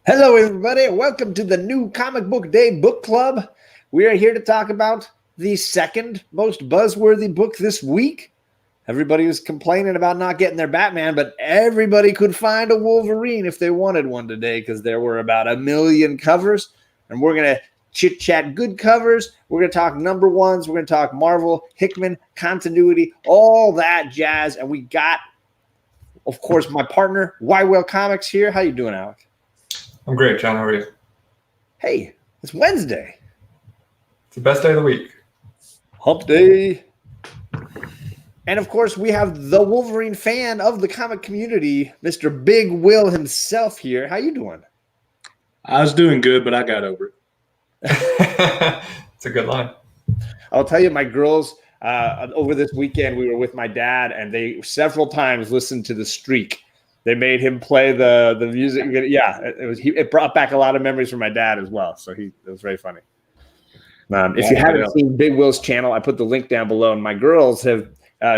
Hello, everybody. Welcome to the new Comic Book Day Book Club. We are here to talk about the second most buzzworthy book this week. Everybody was complaining about not getting their Batman, but everybody could find a Wolverine if they wanted one today because there were about 1 million covers. And we're going to chit-chat good covers. We're going to talk number ones. We're going to talk Marvel, Hickman, continuity, all that jazz. And we got, of course, my partner, Whale Comics here. How you doing, Alec? I'm great, John. How are you? Hey, it's Wednesday. It's the best day of the week. Hump day. And of course, we have the Wolverine fan of the comic community, Mr. Big Will himself here. How you doing? I was doing good, but I got over it. It's a good line. I'll tell you, my girls, over this weekend, we were with my dad, and they several times listened to The Streak. They made him play the music. Yeah, it brought back a lot of memories for my dad as well. So it was very funny. If you haven't seen Big Will's channel, I put the link down below. And my girls have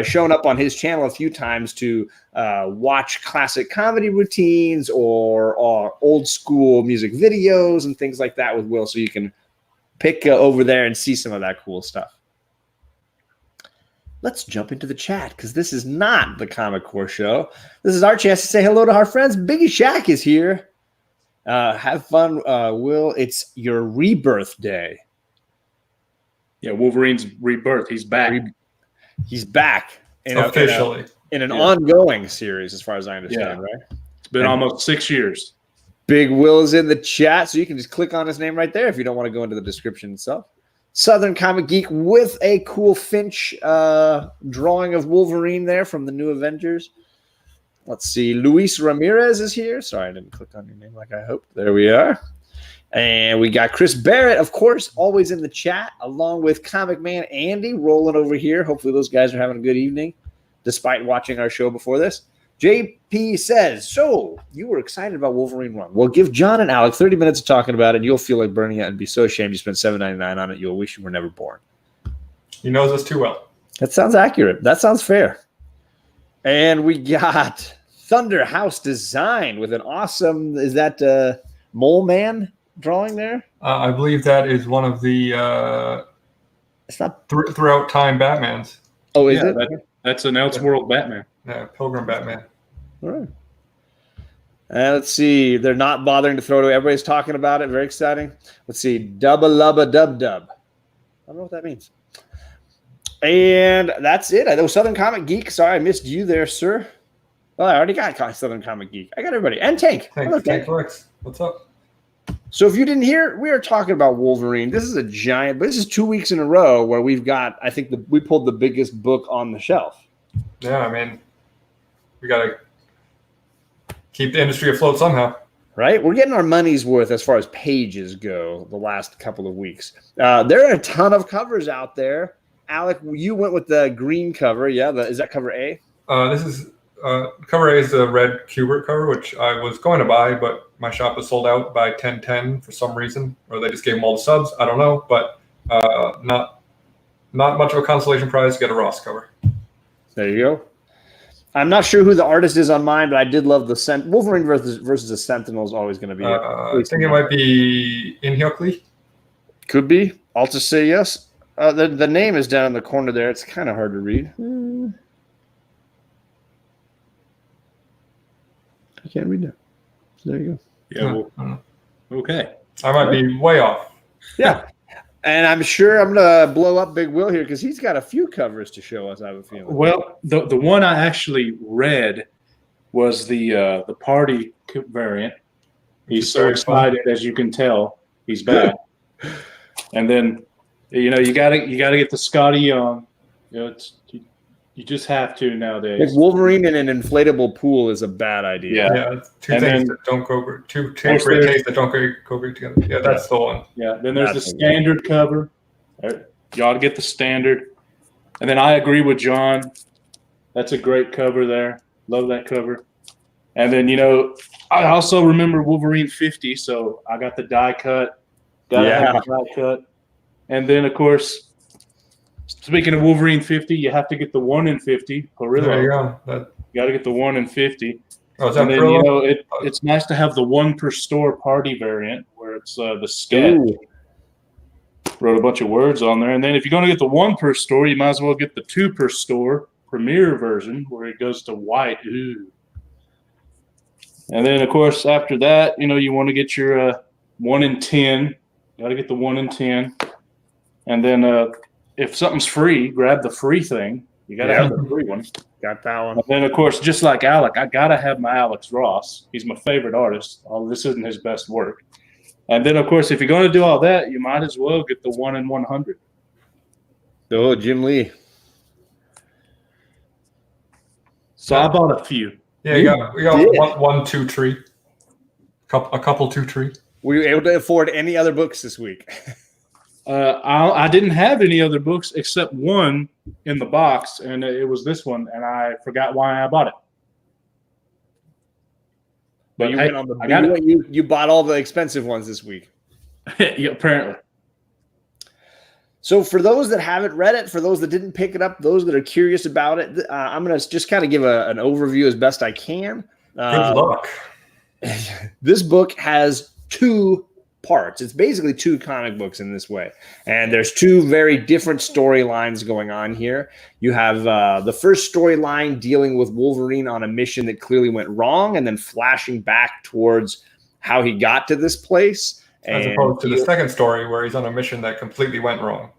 shown up on his channel a few times to watch classic comedy routines or old school music videos and things like that with Will. So you can pick over there and see some of that cool stuff. Let's jump into the chat because this is not the Comic Core show. This is our chance to say hello to our friends. Biggie Shaq is here. Have fun, Will. It's your rebirth day. Yeah, Wolverine's rebirth. He's back. He's back. Officially. In an ongoing series, as far as I understand, right? It's been almost 6 years. Big Will is in the chat, so you can just click on his name right there if you don't want to go into the description itself. Southern Comic Geek with a cool Finch drawing of Wolverine there from the New Avengers. Let's see. Luis Ramirez is here. Sorry, I didn't click on your name like I hoped. There we are. And we got Chris Barrett, of course, always in the chat, along with Comic Man Andy rolling over here. Hopefully those guys are having a good evening, despite watching our show before this. JP says, so you were excited about Wolverine 1. Well, give John and Alec 30 minutes of talking about it. You'll feel like burning it and be so ashamed you spent $7.99 on it. You'll wish you were never born. He knows us too well. That sounds accurate. That sounds fair. And we got Thunder House Design with an awesome, is that Mole Man drawing there? I believe that is one of the it's not throughout time Batmans. Oh, is it? That's an Elseworld Batman. Yeah, Pilgrim Batman. All right. Let's see. They're not bothering to throw it away. Everybody's talking about it. Very exciting. Let's see. Dubba Lubba Dub Dub. I don't know what that means. And that's it. I know Southern Comic Geek. Sorry, I missed you there, sir. Well, I already got Southern Comic Geek. I got everybody. And Tank. Hello, Tank Works. What's up? So if you didn't hear, we are talking about Wolverine. This is a giant, but this is 2 weeks in a row where we've got, I think we pulled the biggest book on the shelf. Yeah, I mean, we got to keep the industry afloat somehow. Right? We're getting our money's worth as far as pages go the last couple of weeks. There are a ton of covers out there. Alec, you went with the green cover. Yeah, is that cover A? This is cover A is the red Kubert cover, which I was going to buy, but my shop was sold out by 10/10 for some reason, or they just gave them all the subs. I don't know, but not much of a consolation prize to get a Ross cover. There you go. I'm not sure who the artist is on mine, but I did love the Wolverine versus the Sentinel is always going to be. I think it might be Inhyukli. Could be. I'll just say yes. The name is down in the corner there. It's kind of hard to read. I can't read that. So there you go. Yeah. Okay. I might be way off. Yeah. And I'm sure I'm going to blow up Big Will here because he's got a few covers to show us, I have a feeling. Well, the one I actually read was the party variant. He's so excited, as you can tell. He's back. And then, you gotta get the Scotty Young. You just have to nowadays. Like Wolverine in an inflatable pool is a bad idea. Yeah, two things that don't go great. Two great tastes that don't go great together. Yeah, that's the one. Yeah, then there's the standard cover. You ought to get the standard. And then I agree with John. That's a great cover there. Love that cover. And then, I also remember Wolverine 50, so I got the die cut. Have the die cut. And then, of course, speaking of Wolverine 50, you have to get the 1 in 50. Perillo. There you go. You got to get the 1 in 50. Oh, is that And then, Brillo? it's nice to have the one per store party variant where it's the scat. Ooh. Wrote a bunch of words on there. And then if you're going to get the one per store, you might as well get the two per store premiere version where it goes to white. Ooh. And then, of course, after that, you want to get your 1 in 10. Got to get the 1 in 10. And then if something's free, grab the free thing. You got to have the free one. Got that one. And then, of course, just like Alec, I got to have my Alex Ross. He's my favorite artist. This isn't his best work. And then, of course, if you're going to do all that, you might as well get the 1 in 100. Oh, Jim Lee. So I bought a few. Yeah, we got one 2 tree. A couple 2 tree. Were you able to afford any other books this week? I didn't have any other books except one in the box, and it was this one, and I forgot why I bought it. But you went on you bought all the expensive ones this week. Yeah, apparently. So for those that haven't read it, for those that didn't pick it up, those that are curious about it, I'm going to just kind of give an overview as best I can. Good luck. This book has 2 parts. It's basically 2 comic books in this way. And there's 2 very different storylines going on here. You have the first storyline dealing with Wolverine on a mission that clearly went wrong and then flashing back towards how he got to this place. As opposed to the second story where he's on a mission that completely went wrong.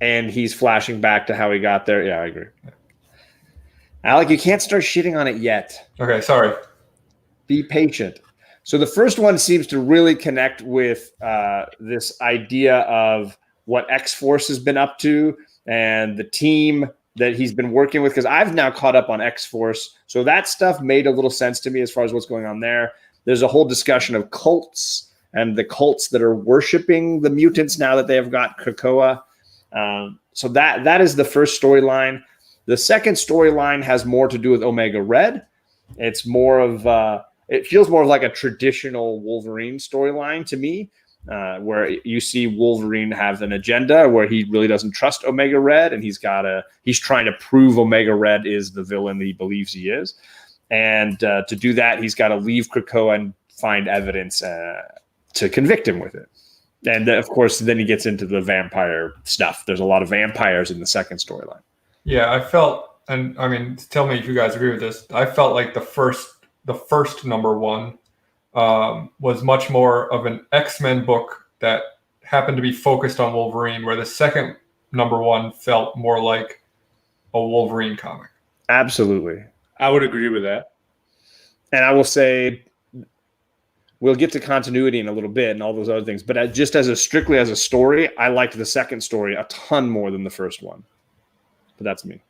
And he's flashing back to how he got there. Yeah, I agree. Alec, you can't start shitting on it yet. Okay, sorry. Be patient. So the first one seems to really connect with this idea of what X-Force has been up to and the team that he's been working with, because I've now caught up on X-Force. So that stuff made a little sense to me as far as what's going on there. There's a whole discussion of cults and the cults that are worshiping the mutants now that they have got Krakoa. So that is the first storyline. The second storyline has more to do with Omega Red. It's more of it feels more like a traditional Wolverine storyline to me, where you see Wolverine have an agenda where he really doesn't trust Omega Red, and he's trying to prove Omega Red is the villain that he believes he is. And to do that, he's got to leave Krakoa and find evidence to convict him with it. And of course, then he gets into the vampire stuff. There's a lot of vampires in the second storyline. Yeah, I felt, and I mean, tell me if you guys agree with this. I felt like the first number 1 was much more of an X-Men book that happened to be focused on Wolverine, where the second number 1 felt more like a Wolverine comic. Absolutely. I would agree with that. And I will say, we'll get to continuity in a little bit and all those other things, but just strictly as a story, I liked the second story a ton more than the first one. But that's me.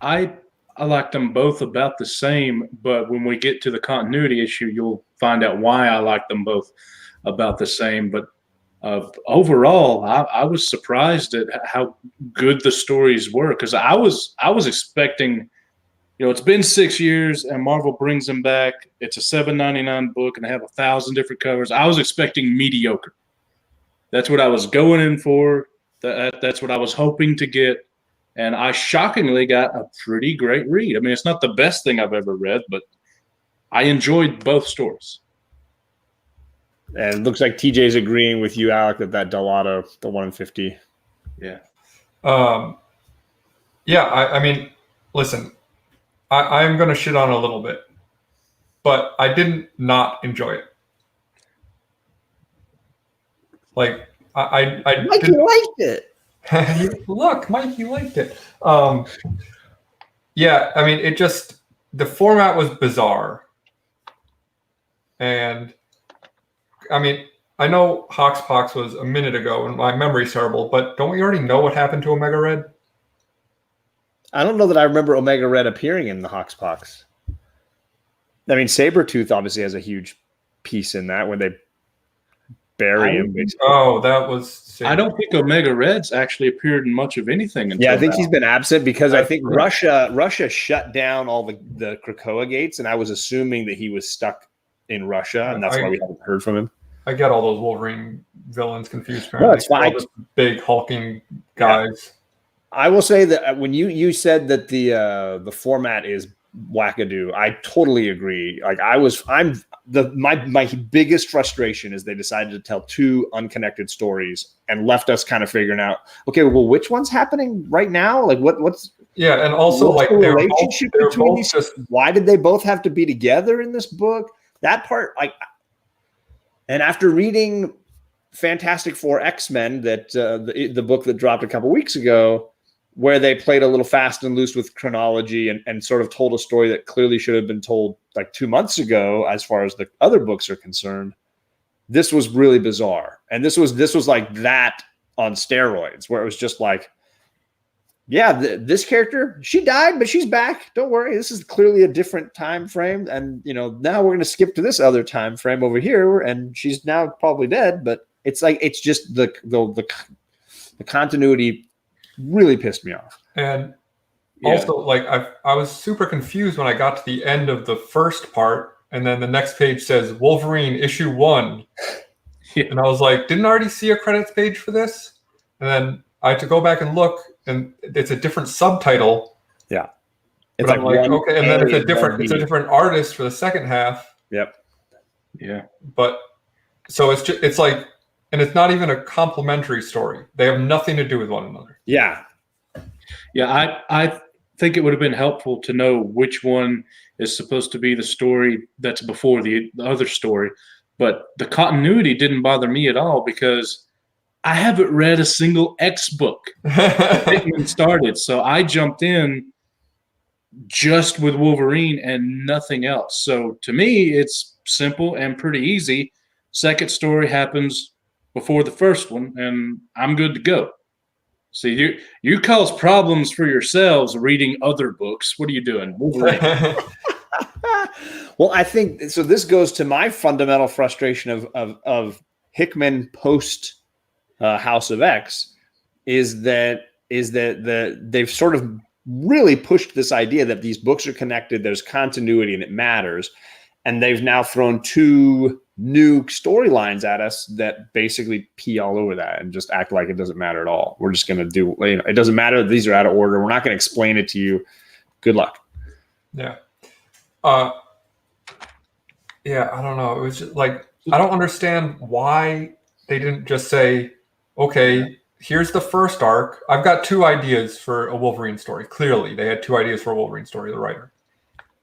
I liked them both about the same, but when we get to the continuity issue, you'll find out why I like them both about the same. But overall, I was surprised at how good the stories were, because I was expecting, it's been 6 years and Marvel brings them back. It's a $7.99 book and they have 1,000 different covers. I was expecting mediocre. That's what I was going in for. That's what I was hoping to get. And I shockingly got a pretty great read. I mean, it's not the best thing I've ever read, but I enjoyed both stories. And it looks like TJ's agreeing with you, Alec, that Delato, the 1 in 50. Yeah. I mean, listen, I'm going to shit on it a little bit, but I didn't not enjoy it. Like, I Mikey liked it. Look, Mikey liked it. Yeah, I mean, the format was bizarre. And, I mean, I know Hoxpox was a minute ago, and my memory's terrible, but don't we already know what happened to Omega Red? I don't know that I remember Omega Red appearing in the Hoxpox. I mean, Sabretooth obviously has a huge piece in that when they bury him. Basically. Oh, that was... I don't think Omega Red's actually appeared in much of anything. Yeah, I think he's been absent because I think Russia shut down all the Krakoa gates, and I was assuming that he was stuck in Russia, and that's why we haven't heard from him. I get all those Wolverine villains confused. No, it's fine. All the big hulking guys. I will say that when you said that the format is wackadoo. I totally agree. Like my biggest frustration is they decided to tell two unconnected stories and left us kind of figuring out, okay, well, which one's happening right now? Like what's yeah, and also like the they're relationship both between these? just Why did they both have to be together in this book? That part, like, and after reading Fantastic Four X-Men, that the book that dropped a couple weeks ago, where they played a little fast and loose with chronology and sort of told a story that clearly should have been told like 2 months ago, as far as the other books are concerned. This was really bizarre. And this was like that on steroids, where it was just like, yeah, this character, she died, but she's back. Don't worry. This is clearly a different time frame. And, now we're going to skip to this other time frame over here. And she's now probably dead. But it's like, it's just the continuity really pissed me off. And also, like, I was super confused when I got to the end of the first part. And then the next page says Wolverine issue 1. And I was like, didn't I already see a credits page for this? And then I had to go back and look, and it's a different subtitle. Yeah. It's like, okay, and then it's a different artist for the second half. Yep. Yeah. But so it's like, and it's not even a complementary story. They have nothing to do with one another. Yeah. Yeah, I think it would have been helpful to know which one is supposed to be the story that's before the other story. But the continuity didn't bother me at all, because I haven't read a single X book when started. So I jumped in just with Wolverine and nothing else. So to me, it's simple and pretty easy. Second story happens before the first one, and I'm good to go. See, you cause problems for yourselves reading other books. What are you doing, Wolverine? Well, I think so. This goes to my fundamental frustration of Hickman post House of X is that they've sort of really pushed this idea that these books are connected. There's continuity and it matters, and they've now thrown two new storylines at us that basically pee all over that and just act like it doesn't matter at all. We're just going to do, it doesn't matter. These are out of order. We're not going to explain it to you. Good luck. Yeah. Yeah, I don't know. It was just like, I don't understand why they didn't just say, okay, here's the first arc. I've got two ideas for a Wolverine story. Clearly, they had two ideas for a Wolverine story, the writer.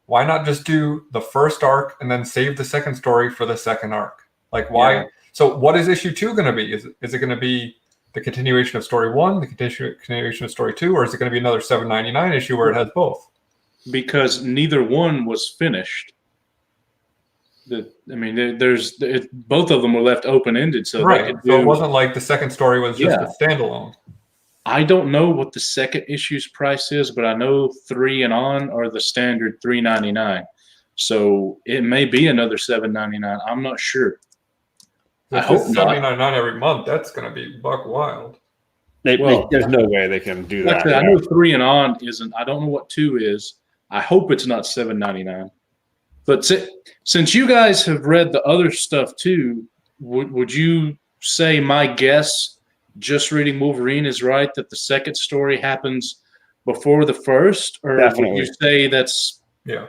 Why not just do the first arc and then save the second story for the second arc? Like, why? Yeah. So what is issue 2 going to be? Is it going to be the continuation of story 1, the continuation of story 2, or is it going to be another $7.99 issue where it has both? Because neither one was finished. Both of them were left open-ended. So right. So it wasn't like the second story was just a standalone. I don't know what the second issue's price is, but I know 3 and on are the standard $3.99. So it may be another $7.99. I'm not sure. I hope $7.99 every month. That's going to be buck wild. There's no way they can do that. I know 3 and on isn't. I don't know what 2 is. I hope it's not $7.99. But since you guys have read the other stuff too, would you say my guess, just reading Wolverine, is right, that the second story happens before the first? Or Definitely. Would you say that's... Yeah.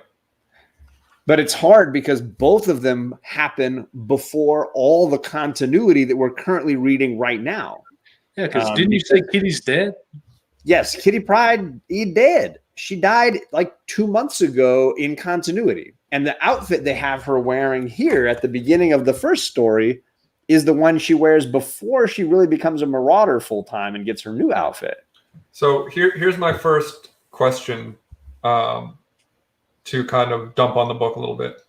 But it's hard because both of them happen before all the continuity that we're currently reading right now. Yeah, because didn't you say Kitty's dead? Yes, Kitty Pryde is dead. She died like 2 months ago in continuity. And the outfit they have her wearing here at the beginning of the first story is the one she wears before she really becomes a Marauder full-time and gets her new outfit. So here's my first question to kind of dump on the book a little bit.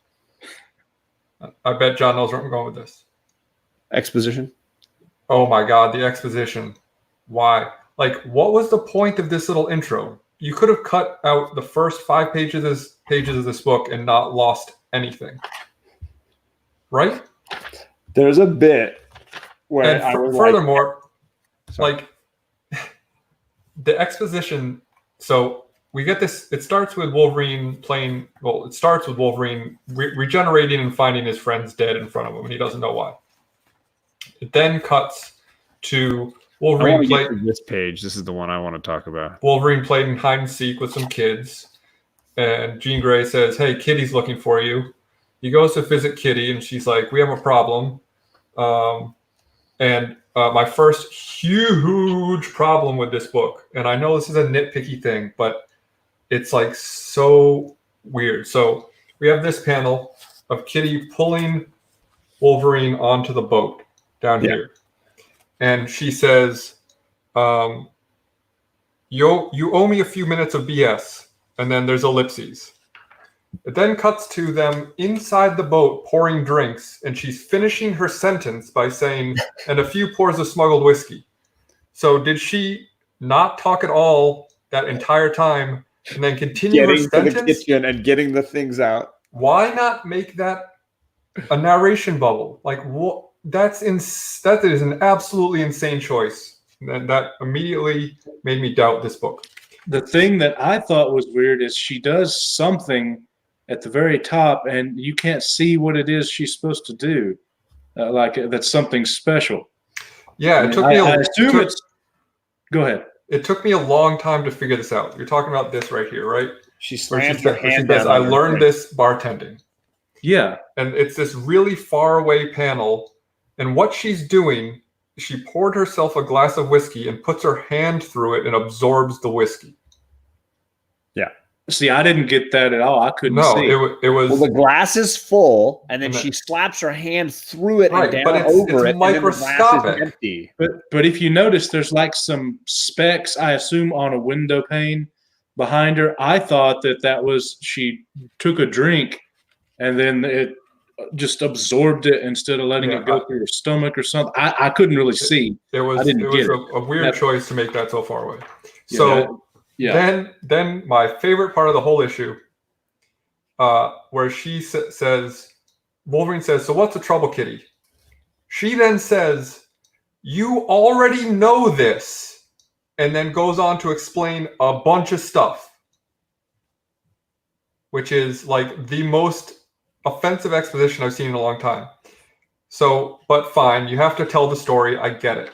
I bet John knows where I'm going with this. Exposition? Oh my God, the exposition. Why? Like, what was the point of this little intro? You could have cut out the first 5 pages of this book and not lost anything. Right? There's a bit where furthermore, like the exposition. So we get this. It starts with Wolverine regenerating and finding his friends dead in front of him, and he doesn't know why. It then cuts to Wolverine this page. This is the one I want to talk about. Wolverine playing hide and seek with some kids, and Jean Grey says, "Hey, Kitty's looking for you." He goes to visit Kitty, and she's like, "We have a problem." My first huge problem with this book, and I know this is a nitpicky thing, but it's like so weird. So we have this panel of Kitty pulling Wolverine onto the boat down here. And she says, you owe me a few minutes of BS. And then there's ellipses. It then cuts to them inside the boat pouring drinks, and she's finishing her sentence by saying, "and a few pours of smuggled whiskey." So did she not talk at all that entire time and then continue her Getting sentence? to the kitchen and getting the things out. Why not make that a narration bubble? Like, what? That is an absolutely insane choice. And that immediately made me doubt this book. The thing that I thought was weird is she does something at the very top, and you can't see what it is she's supposed to do. Like that's something special. Yeah, it took me. Go ahead. It took me a long time to figure this out. You're talking about this right here, right? She slams her hand down. I learned this bartending. Yeah, and it's this really far away panel, and what she's doing, she poured herself a glass of whiskey and puts her hand through it and absorbs the whiskey. Yeah. See, I didn't get that at all. I couldn't see. It was. Well, the glass is full, and then she slaps her hand through it and down over it, microscopic. And then the glass is empty. But if you notice, there's like some specks, I assume, on a window pane behind her. I thought that was she took a drink, and then it just absorbed it instead of letting it go through her stomach or something. I couldn't really see. It was a weird choice to make that so far away. Then my favorite part of the whole issue, where she says, Wolverine says, "So what's the trouble, Kitty?" She then says, "You already know this," and then goes on to explain a bunch of stuff, which is like the most offensive exposition I've seen in a long time. So, but fine, you have to tell the story. I get it.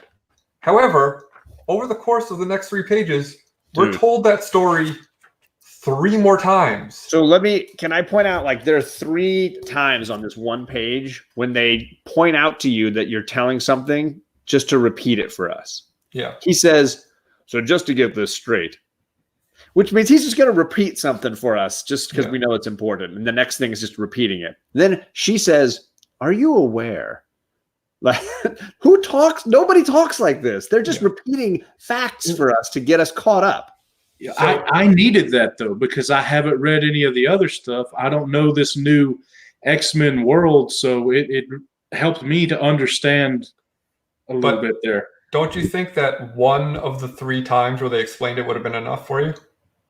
However, over the course of the next 3 pages, we're told that story 3 more times. So can I point out, like, there are 3 times on this one page when they point out to you that you're telling something just to repeat it for us. Yeah. He says, "So just to get this straight," which means he's just going to repeat something for us just because we know it's important. And the next thing is just repeating it. Then she says, "Are you aware?" Like, who talks? Nobody talks like this. They're just repeating facts for us to get us caught up. So, I needed that, though, because I haven't read any of the other stuff. I don't know this new X-Men world, so it helped me to understand a little bit there. Don't you think that one of the 3 times where they explained it would have been enough for you?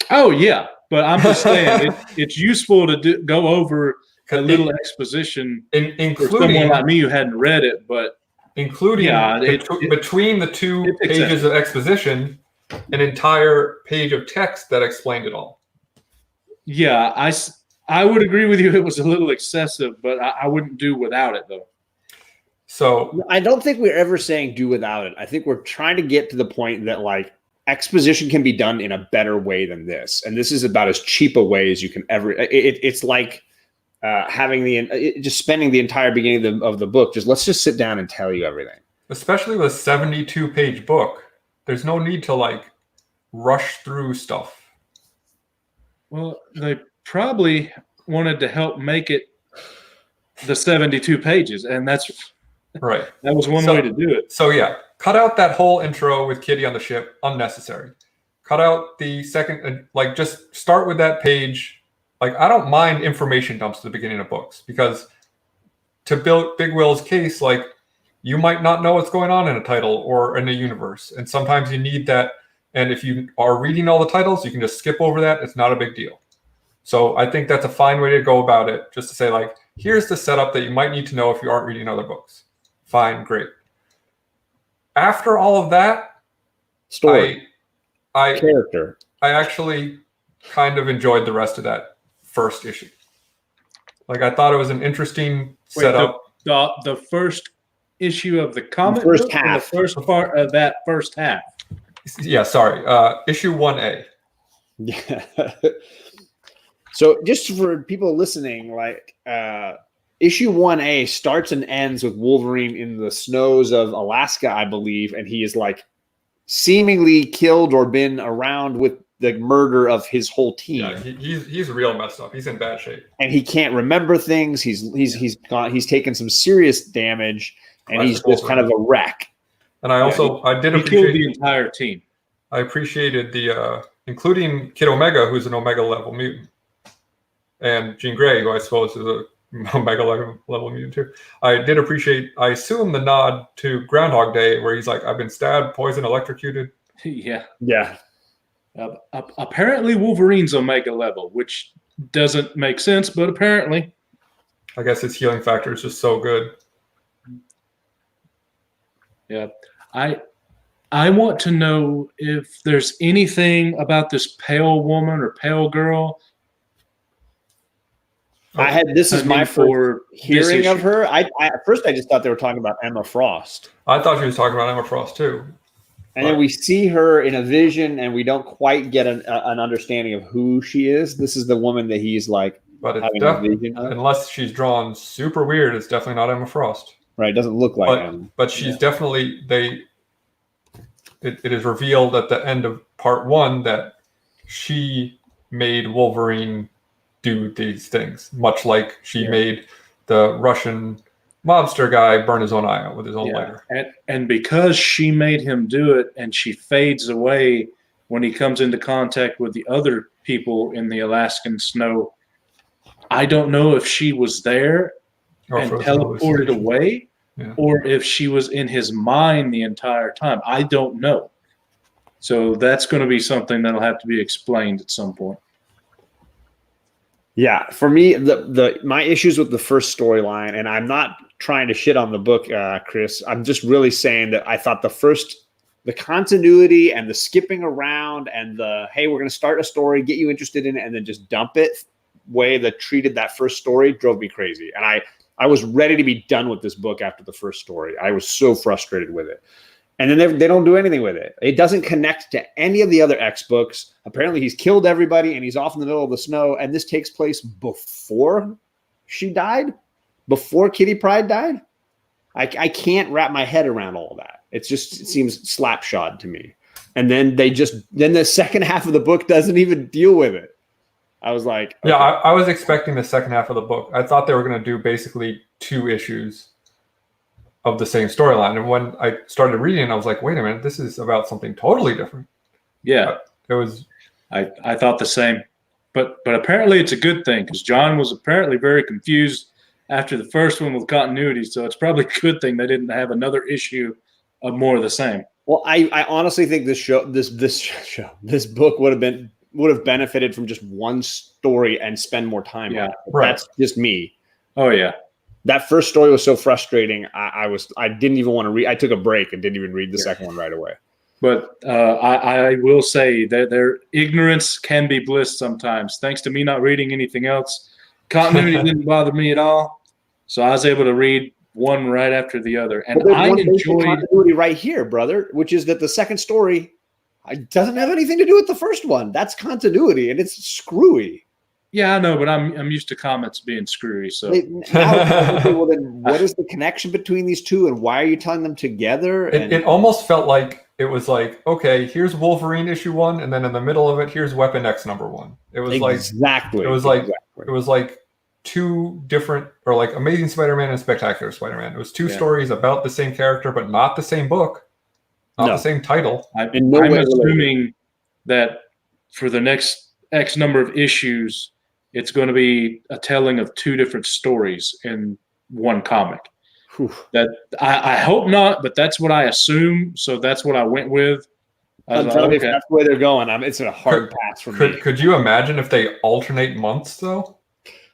Oh, yeah. But I'm just saying it's useful to go over a little exposition including for someone like me who hadn't read it, but including between the 2 pages of exposition, an entire page of text that explained it all. Yeah, I would agree with you. It was a little excessive, but I wouldn't do without it, though. So I don't think we're ever saying do without it. I think we're trying to get to the point that, like, exposition can be done in a better way than this, and this is about as cheap a way as you can ever. It's like just spending the entire beginning of the book. Let's just sit down and tell you everything. Especially with a 72-page book, there's no need to like rush through stuff. Well, they probably wanted to help make it the 72 pages, and that's right. That was one way to do it. So yeah, cut out that whole intro with Kitty on the ship, unnecessary. Cut out the second, like just start with that page. Like, I don't mind information dumps at the beginning of books, because to build Big Will's case, like, you might not know what's going on in a title or in a universe, and sometimes you need that. And if you are reading all the titles, you can just skip over that. It's not a big deal. So I think that's a fine way to go about it, just to say, like, here's the setup that you might need to know if you aren't reading other books. Fine, great. After all of that, story, character, I actually kind of enjoyed the rest of that first issue. Like, I thought it was an interesting setup. The first issue of the comic first book, half, the first part of that first half. Yeah, sorry. Issue 1A. Yeah. So just for people listening, like issue 1A starts and ends with Wolverine in the snows of Alaska, I believe, and he is like seemingly killed or been around with the murder of his whole team. Yeah, he's real messed up. He's in bad shape, and he can't remember things. He's taken some serious damage, and he's just kind of a wreck. And I also I did appreciate killed the entire team. I appreciated the including Kid Omega, who's an Omega level mutant, and Jean Grey, who I suppose is a Omega level mutant too. I did appreciate. I assume the nod to Groundhog Day, where he's like, "I've been stabbed, poisoned, electrocuted." Yeah. Apparently, Wolverine's Omega level, which doesn't make sense, but apparently, I guess his healing factor is just so good. Yeah, I want to know if there's anything about this pale woman or pale girl. This is my first hearing of her. At first I just thought they were talking about Emma Frost. I thought she was talking about Emma Frost too. And then we see her in a vision, and we don't quite get an understanding of who she is. This is the woman that he's like having a vision of. Unless she's drawn super weird, it's definitely not Emma Frost. Right, it doesn't look like Emma. But she's definitely it is revealed at the end of part 1 that she made Wolverine do these things, much like she made the Russian mobster guy burn his own eye out with his own lighter. And because she made him do it, and she fades away when he comes into contact with the other people in the Alaskan snow, I don't know if she was there and teleported away, or if she was in his mind the entire time. I don't know. So that's going to be something that'll have to be explained at some point. Yeah, for me, my issues with the first storyline, and I'm not trying to shit on the book, Chris. I'm just really saying that I thought the continuity and the skipping around and the, hey, we're going to start a story, get you interested in it, and then just dump it way that treated that first story drove me crazy. And I was ready to be done with this book after the first story. I was so frustrated with it. And then they don't do anything with it. It doesn't connect to any of the other X books. Apparently he's killed everybody and he's off in the middle of the snow. And this takes place before she died, before Kitty Pryde died. I can't wrap my head around all of that. It seems slapshod to me. And then then the second half of the book doesn't even deal with it. I was like, okay. Yeah, I was expecting the second half of the book. I thought they were going to do basically 2 issues of the same storyline. And when I started reading, I was like, wait a minute, this is about something totally different. Yeah. It was. I thought the same. But apparently it's a good thing, because John was apparently very confused after the first one with continuity. So it's probably a good thing they didn't have another issue of more of the same. Well, I honestly think this book would have benefited from just one story and spend more time on it. Right. That's just me. Oh yeah. That first story was so frustrating. I didn't even want to read. I took a break and didn't even read the second one right away. But I will say that their ignorance can be bliss sometimes. Thanks to me not reading anything else, continuity didn't bother me at all. So I was able to read one right after the other, and I enjoyed continuity right here, brother. Which is that the second story doesn't have anything to do with the first one. That's continuity, and it's screwy. Yeah, I know, but I'm used to comments being screwy. So well, then what is the connection between these two, and why are you telling them together? It almost felt like it was like, okay, here's Wolverine issue 1, and then in the middle of it, here's Weapon X #1. It was exactly. It was like 2 different, or like Amazing Spider-Man and Spectacular Spider-Man. It was 2 stories about the same character, but not the same book, not the same title. I'm assuming that for the next X number of issues, it's going to be a telling of 2 different stories in one comic. Whew. That I hope not, but that's what I assume. So that's what I went with. If that's where they're going, it's a hard pass for me. Could you imagine if they alternate months though?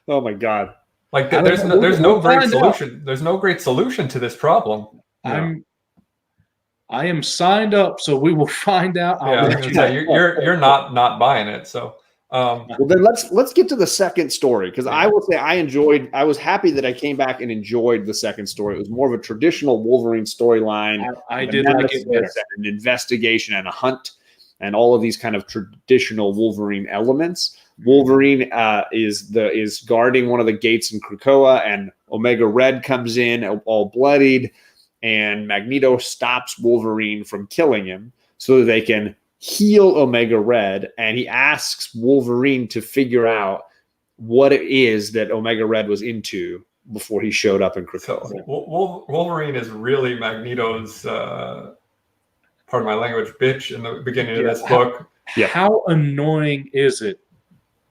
Oh my god! Like there's no great solution. There's no great solution to this problem. I am signed up, so we will find out. You're not buying it, so. Well, then let's get to the second story, because I will say I was happy that I came back and enjoyed the second story. It was more of a traditional Wolverine storyline. I did like it better. An investigation and a hunt and all of these kind of traditional Wolverine elements. Wolverine is guarding one of the gates in Krakoa, and Omega Red comes in all bloodied, and Magneto stops Wolverine from killing him so that they can heal Omega Red, and he asks Wolverine to figure out what it is that Omega Red was into before he showed up in Krakoa. So, Wolverine is really Magneto's, pardon my language, bitch in the beginning of this book. How annoying is it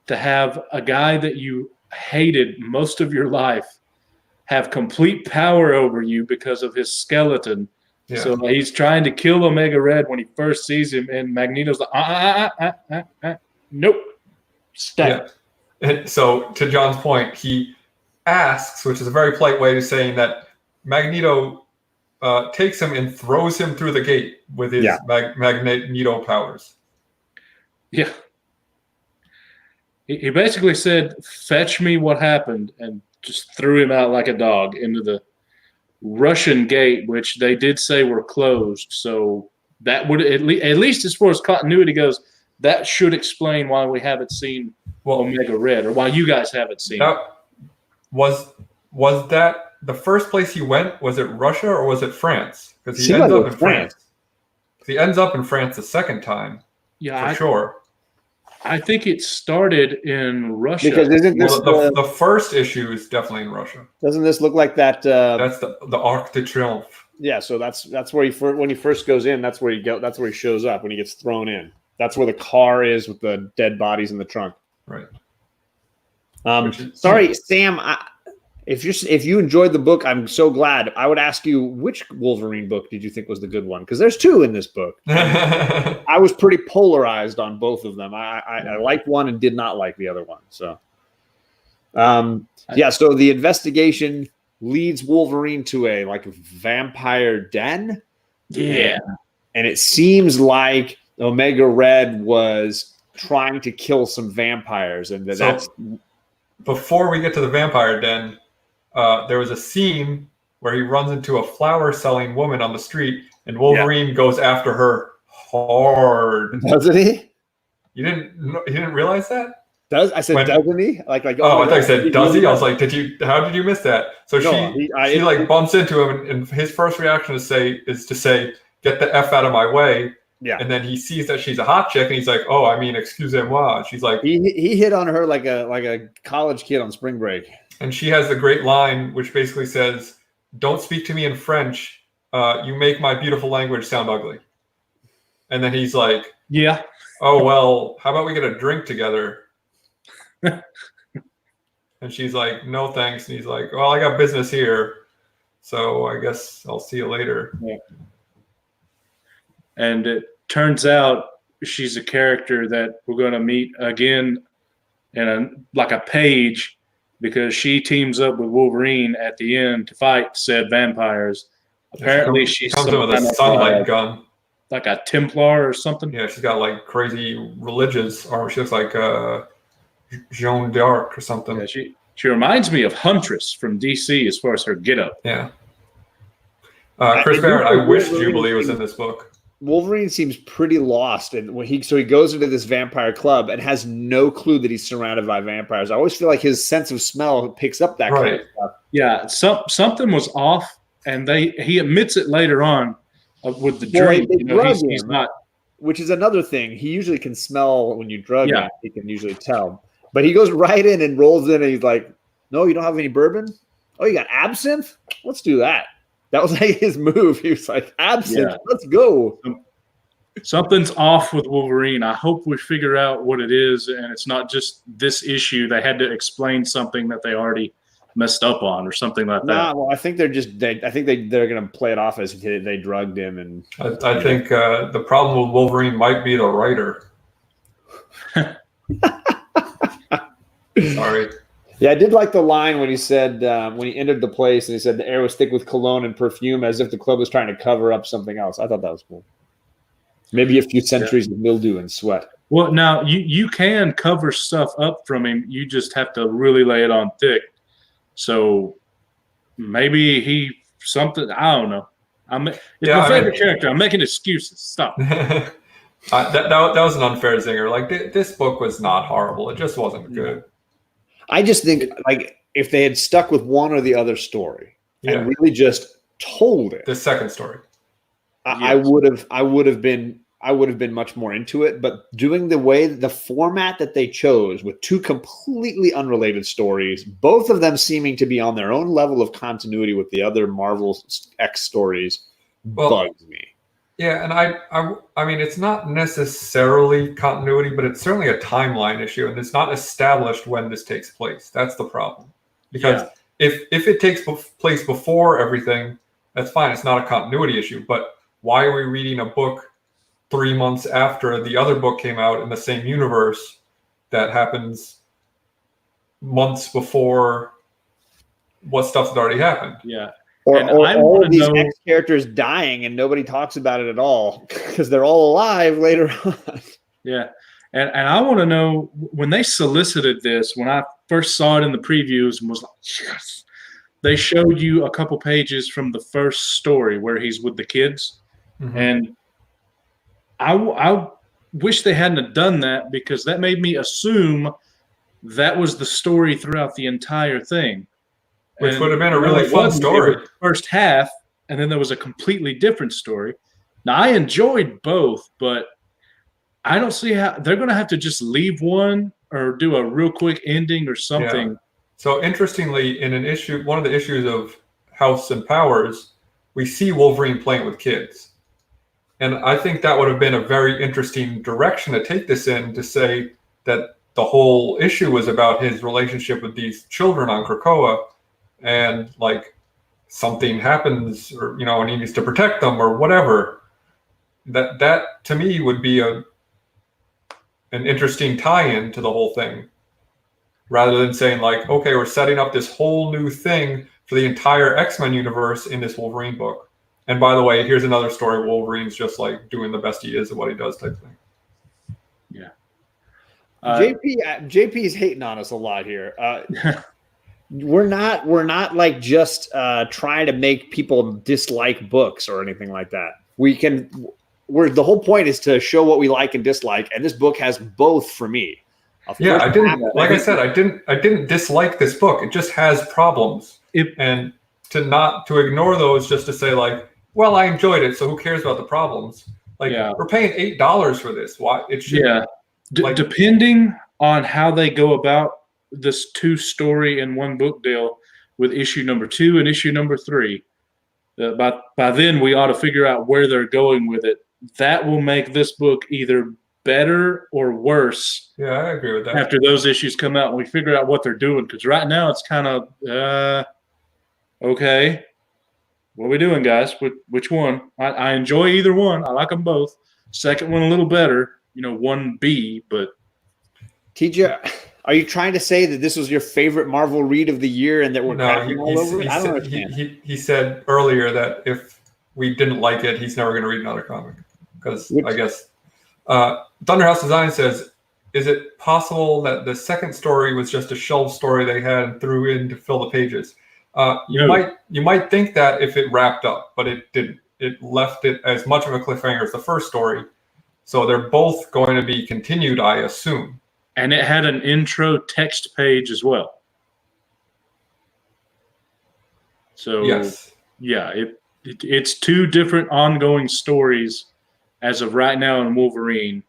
to have a guy that you hated most of your life have complete power over you because of his skeleton? Yeah. So he's trying to kill Omega Red when he first sees him, and Magneto's like, nope, stop. Yeah. And so, to John's point, he asks, which is a very polite way of saying that Magneto takes him and throws him through the gate with his Magneto powers. Yeah. He basically said, fetch me what happened, and just threw him out like a dog into the Russian gate, which they did say were closed. So that would, at least as far as continuity goes, that should explain why we haven't seen Omega Red, or why you guys haven't seen it. Was that the first place he went? Was it Russia or was it France? Because he ends up in France. He ends up in France the second time. Yeah, for sure. I think it started in Russia. Because isn't this the first issue is definitely in Russia? Doesn't this look like that? That's the Arc de Triomphe. Yeah, so that's where when he first goes in. That's where he shows up when he gets thrown in. That's where the car is with the dead bodies in the trunk. Right. Sorry, Sam. If you enjoyed the book, I'm so glad. I would ask you, which Wolverine book did you think was the good one? Because there's two in this book. I was pretty polarized on both of them. I liked one and did not like the other one. So, so the investigation leads Wolverine to a vampire den. Yeah. And it seems like Omega Red was trying to kill some vampires, and that's. Before we get to the vampire den, there was a scene where he runs into a flower-selling woman on the street, and Wolverine goes after her hard. Doesn't he? You didn't realize that? I said, doesn't he? I thought you said, does he? I was like, how did you miss that? So she bumps into him, and his first reaction is to say, get the F out of my way. Yeah. And then he sees that she's a hot chick, and he's like, "Oh, I mean, excusez-moi." And she's like, he hit on her like a college kid on spring break. And she has the great line, which basically says, "Don't speak to me in French. You make my beautiful language sound ugly." And then he's like, "Yeah. Oh well, how about we get a drink together?" And she's like, "No thanks." And he's like, "Well, I got business here, so I guess I'll see you later." Yeah. And it turns out she's a character that we're going to meet again in a page, because she teams up with Wolverine at the end to fight said vampires. Apparently, she's comes in with a sunlight gun, like a Templar or something. Yeah, she's got crazy religious armor. She looks like Jeanne d'Arc or something. Yeah, she reminds me of Huntress from DC as far as her getup. Yeah. Chris Barrett, I wish Jubilee was in this book. Wolverine seems pretty lost, and he goes into this vampire club and has no clue that he's surrounded by vampires. I always feel like his sense of smell picks up that kind of stuff. Yeah, something was off, and he admits it later on with the drink. He's not, which is another thing. He usually can smell when you drug him. He can usually tell, but he goes right in and rolls in, and he's like, "No, you don't have any bourbon? Oh, you got absinthe? Let's do that." That was his move. He was like, absinthe, let's go. Something's off with Wolverine. I hope we figure out what it is, and it's not just this issue. They had to explain something that they already messed up on or something like that. Well, I think they're going to play it off as they drugged him. And I think the problem with Wolverine might be the writer. Sorry. Yeah, I did like the line when he said, when he entered the place, and he said the air was thick with cologne and perfume, as if the club was trying to cover up something else. I thought that was cool. Maybe a few centuries of mildew and sweat. Well, now you can cover stuff up from him. You just have to really lay it on thick. So maybe something. I don't know. It's my favorite character. I'm making excuses. Stop. That was an unfair zinger. Like this book was not horrible. It just wasn't good. I just think like if they had stuck with one or the other story and really just told it, the second story, I would have been much more into it. But doing the format that they chose with two completely unrelated stories, both of them seeming to be on their own level of continuity with the other Marvel X stories, bugs me. Yeah, and I mean, it's not necessarily continuity, but it's certainly a timeline issue, and it's not established when this takes place. That's the problem. Because if it takes place before everything, that's fine. It's not a continuity issue. But why are we reading a book 3 months after the other book came out in the same universe that happens months before what stuff had already happened? Yeah. Or all of these X characters dying and nobody talks about it at all because they're all alive later on. Yeah. And I want to know, when they solicited this, when I first saw it in the previews and was like, yes, they showed you a couple pages from the first story where he's with the kids. Mm-hmm. And I wish they hadn't have done that, because that made me assume that was the story throughout the entire thing. Which would have been a really fun story. First half, and then there was a completely different story. Now, I enjoyed both, but I don't see how they're going to have to just leave one or do a real quick ending or something. Yeah. So interestingly, in one of the issues of House and Powers, we see Wolverine playing with kids. And I think that would have been a very interesting direction to take this in, to say that the whole issue was about his relationship with these children on Krakoa. And like something happens, or and he needs to protect them or whatever. That to me would be an interesting tie-in to the whole thing, rather than saying like, okay, we're setting up this whole new thing for the entire X-Men universe in this Wolverine book. And by the way, here's another story. Wolverine's just like doing the best he is at what he does, type thing. Yeah. JP is hating on us a lot here. We're not like just trying to make people dislike books or anything like that. The whole point is to show what we like and dislike, and this book has both for me. I didn't dislike this book. It just has problems. And to ignore those just to say like, well, I enjoyed it, so who cares about the problems? Like, we're paying $8 for this. Why it should depending on how they go about this 2-story in one book deal with issue number 2 and issue number 3. By then we ought to figure out where they're going with it. That will make this book either better or worse. Yeah, I agree with that. After those issues come out and we figure out what they're doing, because right now it's kind of okay, what are we doing, guys? Which one? I enjoy either one. I like them both. Second one a little better, 1B, but TJ, are you trying to say that this was your favorite Marvel read of the year and that we're cracking all over it? I don't understand. He said earlier that if we didn't like it, he's never going to read another comic. Because I guess Thunderhouse Design says, is it possible that the second story was just a shelf story they had and threw in to fill the pages? You might think that if it wrapped up, but it didn't. It left it as much of a cliffhanger as the first story. So they're both going to be continued, I assume. And it had an intro text page as well. So yes, it's 2 different ongoing stories as of right now in Wolverine,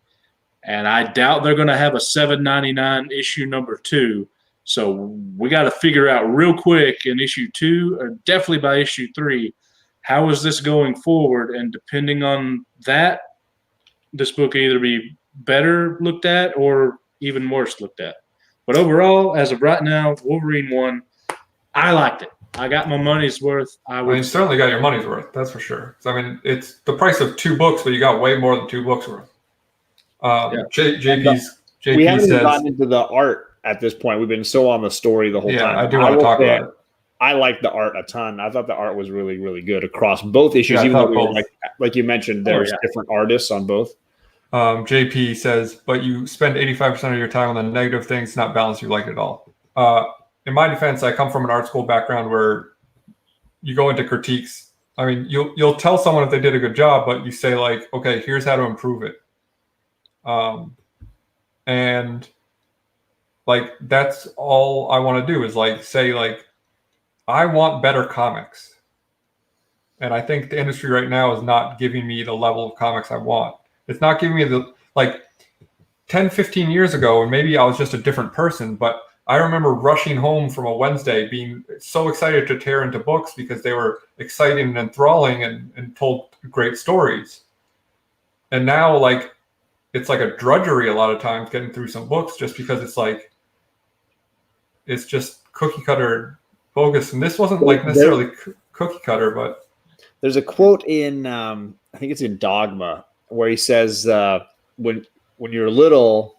and I doubt they're going to have a $7.99 issue number 2. So we got to figure out real quick in issue 2, or definitely by issue 3, how is this going forward? And depending on that, this book will either be better looked at or even worse looked at. But overall, as of right now, Wolverine 1, I liked it. I got my money's worth. You certainly got your money's worth, that's for sure. I mean, it's the price of 2 books, but you got way more than 2 books worth. JP we haven't says, gotten into the art at this point. We've been so on the story the whole time. Yeah, I do want to talk about it. I liked the art a ton. I thought the art was really, really good across both issues, even though we were like you mentioned, there's different artists on both. JP says, but you spend 85% of your time on the negative things, not balance you like it at all. In my defense, I come from an art school background where you go into critiques. I mean, you'll tell someone if they did a good job, but you say like, okay, here's how to improve it. And like that's all I want to do is like say like I want better comics. And I think the industry right now is not giving me the level of comics I want. It's not giving me the like 10, 15 years ago, and maybe I was just a different person, but I remember rushing home from a Wednesday being so excited to tear into books because they were exciting and enthralling and told great stories. And now like it's like a drudgery a lot of times getting through some books just because it's like it's just cookie cutter bogus. And this wasn't like necessarily cookie cutter, but there's a quote in I think it's in Dogma where he says when you're little,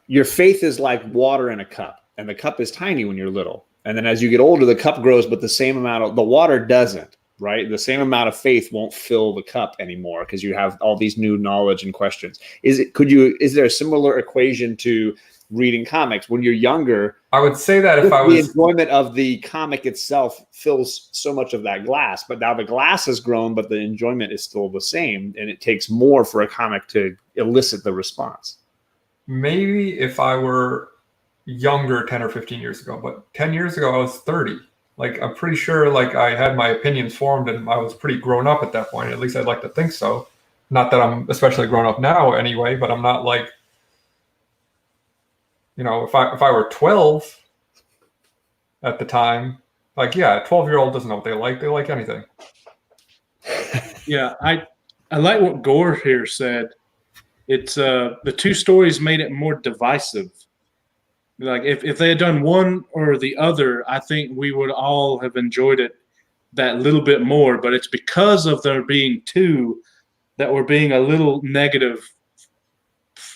your faith is like water in a cup, and the cup is tiny when you're little. And then as you get older, the cup grows, but the water doesn't, right? The same amount of faith won't fill the cup anymore because you have all these new knowledge and questions. Is there a similar equation to reading comics? When you're younger, I would say that if I was, the enjoyment of the comic itself fills so much of that glass, but now the glass has grown, but the enjoyment is still the same, and it takes more for a comic to elicit the response. Maybe if I were younger 10 or 15 years ago, but 10 years ago I was 30. Like I'm pretty sure like I had my opinions formed and I was pretty grown up at that point. At least I'd like to think so. Not that I'm especially grown up now anyway, but I'm not like, you know, if I were 12 at the time, like, yeah, a 12-year-old doesn't know what they like. They like anything. Yeah, I like what Gore here said. It's the two stories made it more divisive. Like if they had done one or the other, I think we would all have enjoyed it that little bit more. But it's because of there being two that we're being a little negative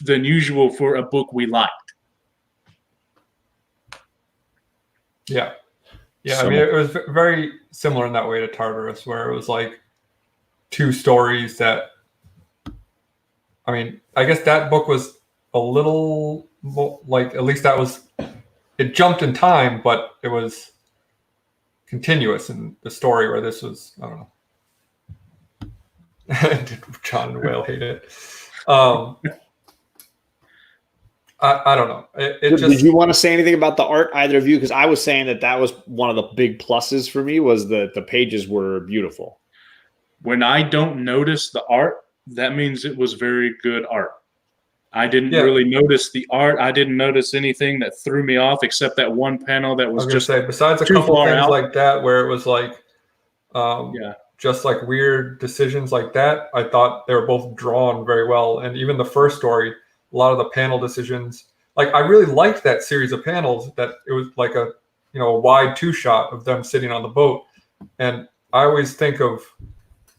than usual for a book we liked. Yeah. Yeah, I mean, it was very similar in that way to Tartarus, where it was like two stories that, I mean, I guess that book was a little more, like, at least that was, it jumped in time, but it was continuous in the story, where this was, I don't know. Did John and Whale hate it? I don't know. Did you want to say anything about the art, either of you? Because I was saying that was one of the big pluses for me, was that the pages were beautiful. When I don't notice the art, that means it was very good art. I didn't really notice the art. I didn't notice anything that threw me off except that one panel that was just besides a couple things out like that, where it was like, just like weird decisions like that, I thought they were both drawn very well. And even the first story, a lot of the panel decisions, like I really liked that series of panels, that it was like a wide two shot of them sitting on the boat. And I always think of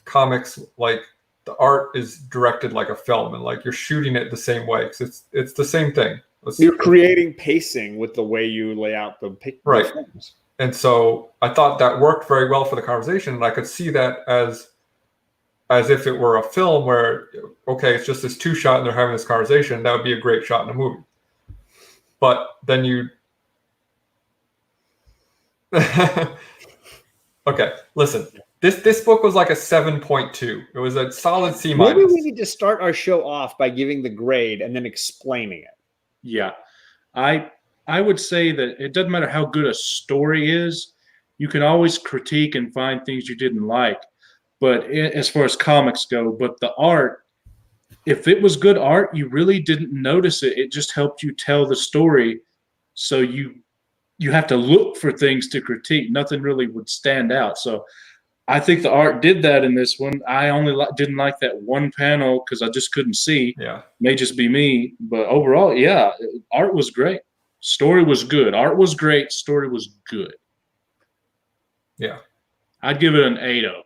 comics like the art is directed like a film, and like you're shooting it the same way, because it's the same thing. You're creating pacing with the way you lay out the pictures. Right. And so I thought that worked very well for the conversation, and I could see that as if it were a film where, okay, it's just this two shot and they're having this conversation. That would be a great shot in a movie. But then you... Okay, listen. This book was like a 7.2. It was a solid C-. Maybe we need to start our show off by giving the grade and then explaining it. Yeah. I would say that it doesn't matter how good a story is. You can always critique and find things you didn't like. But as far as comics go, but the art, if it was good art, you really didn't notice it. It just helped you tell the story. So you have to look for things to critique. Nothing really would stand out. So I think the art did that in this one. I only didn't like that one panel because I just couldn't see. Yeah. May just be me. But overall, yeah, art was great. Story was good. Art was great. Story was good. Yeah. I'd give it an 8.0.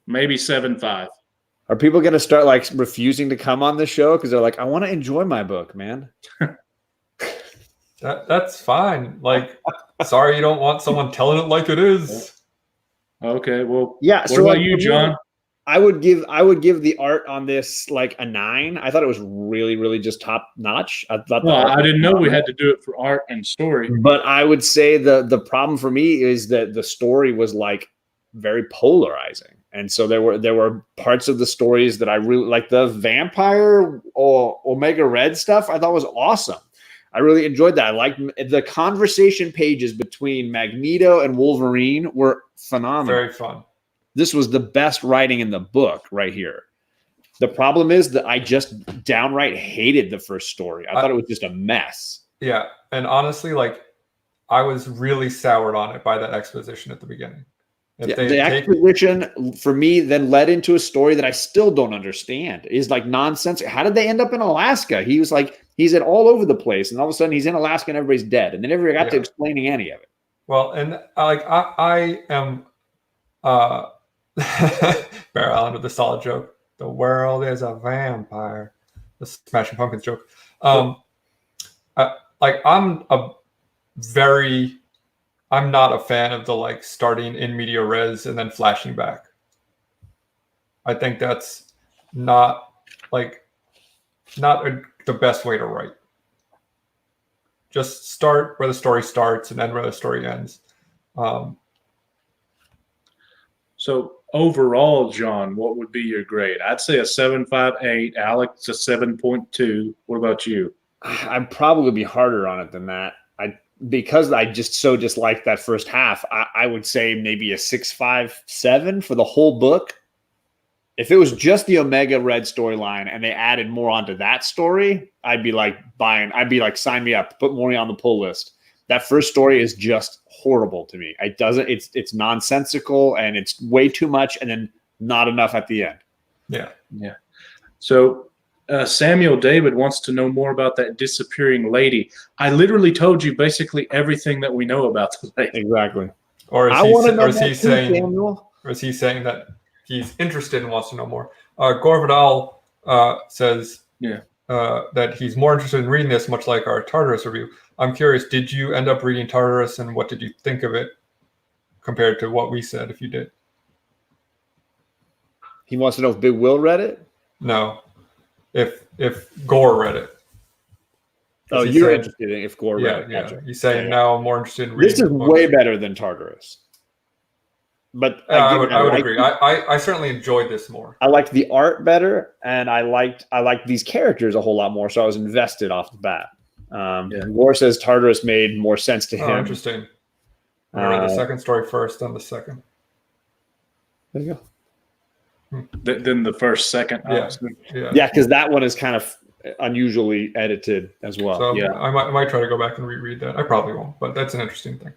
Maybe 7.5. Are people going to start like refusing to come on the show because they're like, I want to enjoy my book, man? That's fine. Like, sorry you don't want someone telling it like it is. Okay, well, yeah. What about you, John? I would give the art on this like a 9. I thought it was really, really just top notch. I didn't know we had to do it for art and story. But I would say the problem for me is that the story was like very polarizing, And so there were parts of the stories that I really like. The vampire or Omega Red stuff I thought was awesome. I really enjoyed that. I liked the conversation pages between Magneto and Wolverine were phenomenal. Very fun. This was the best writing in the book right here. The problem is that I just downright hated the first story. I thought it was just a mess. Yeah. And honestly, like, I was really soured on it by that exposition at the beginning. The exposition for me then led into a story that I still don't understand. Is like nonsense. How did they end up in Alaska? He was like, he's in all over the place, and all of a sudden he's in Alaska and everybody's dead, and they never got to explaining any of it. Well, and I am Barry Allen with the solid joke. The world is a vampire. The Smashing Pumpkins joke. I'm not a fan of the like starting in media res and then flashing back. I think that's not the best way to write. Just start where the story starts and end where the story ends. So overall, John, what would be your grade? I'd say a 7.58. Alex, a 7.2. What about you? I'd probably be harder on it than that. Because I just so disliked that first half, I would say maybe a 6.57 for the whole book. If it was just the Omega Red storyline and they added more onto that story, I'd be like sign me up, put more on the pull list. That first story is just horrible to me. It's nonsensical and it's way too much and then not enough at the end. Yeah. So Samuel David wants to know more about that disappearing lady. I literally told you basically everything that we know about the lady. Exactly. Or is he saying that he's interested and wants to know more? Gore Vidal says that he's more interested in reading this, much like our Tartarus review. I'm curious, did you end up reading Tartarus, and what did you think of it compared to what we said, if you did? He wants to know if Big Will read it? No. If Gore read it. Oh, you're interested in if Gore read it. Yeah. Gotcha. He's saying now I'm more interested in reading. This is way better than Tartarus. But I would agree. I certainly enjoyed this more. I liked the art better, and I liked these characters a whole lot more, so I was invested off the bat. Gore says Tartarus made more sense to him. Oh, interesting. I read the second story first, then the second. There you go. Then the first, second. Yeah, because that one is kind of unusually edited as well. So I might try to go back and reread that. I probably won't, but that's an interesting thing.